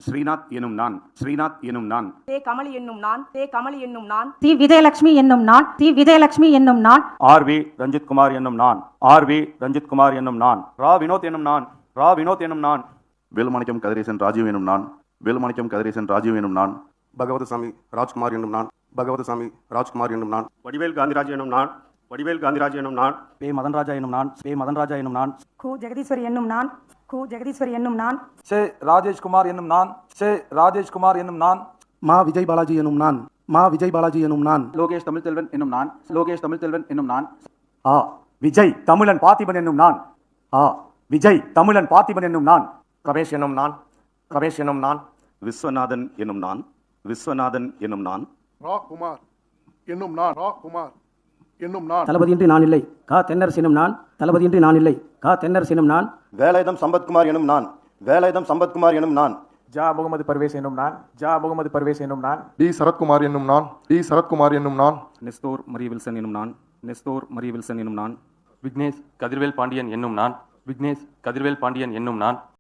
ஸ்ரீநாத் எனும் நான், ஸ்ரீநாத் எனும் நான். தே கமலி என்னும் நான், தே கமலி என்னும் நான். தி விஜயலட்சுமி என்னும் நான், தி விஜயலட்சுமி என்னும் நான். ஆர்.வி. ரஞ்சித்குமார் என்னும் நான், ஆர்.வி. ரஞ்சித்குமார் என்னும் நான். ரா வினோத் என்னும் நான், ரா வினோத் என்னும் நான். வேலுமாணிக்கம் கதிரேசன் ராஜீவ் எனும் நான், வேலுமாணிக்கம் கதிரேசன் ராஜீவ் எனும் நான். பகவதசாமி ராஜ்குமார் என்னும் நான், பகவதசாமி ராஜ்குமார் என்னும் நான். வடிவேல் காந்திராஜ் என்னும் நான், வடிவேல் காந்திராஜ் என்னும் நான். பே மதன்ராஜா என்னும் நான், பே மதன்ராஜா என்னும் நான். கு ஜெகதீஸ்வரி என்னும் நான், கு ஜெகதீஸ்வரி என்னும் நான். சே ராஜேஷ்குமார் என்னும் நான், சே ராஜேஷ்குமார் என்னும் நான். மா விஜய் பாலாஜி எனும் நான், மா விஜய் பாலாஜி எனும் நான். லோகேஷ் தமிழ்செல்வன் என்னும் நான், லோகேஷ் தமிழ்செல்வன் என்னும் நான். ஆ விஜய் தமிழன் பார்த்திபன் என்னும் நான், ஆ விஜய் தமிழன் பார்த்திபன் என்னும் நான். ரமேஷ் என்னும் நான், ரமேஷ் என்னும் நான். விஸ்வநாதன் எனும் நான், விஸ்வநாதன் எனும் நான். ரா குமார் என்னும் நான், ரா குமார் என்னும் நான். தளபதியின்றி நான் இல்லை கா தென்னரசு எனும் நான், தளபதியின்றி நான் இல்லை கா தென்னரசு எனும் நான். வேலாயுதம் சம்பத்குமார் எனும் நான், வேலாயுதம் சம்பத்குமார் எனும் நான். ஜா முகமது பர்வேஸ் என்னும் நான், ஜா முகமது பர்வேஸ் என்னும் நான். டி சரத்குமார் என்னும் நான், டி சரத்குமார் என்னும் நான். நெஸ்தோர் மரிய வில்சன் என்னும் நான், நெஸ்தோர் மரிய வில்சன் என்னும் நான். விக்னேஷ் கதிர்வேல் பாண்டியன் என்னும் நான், விக்னேஷ் கதிர்வேல் பாண்டியன் என்னும் நான்.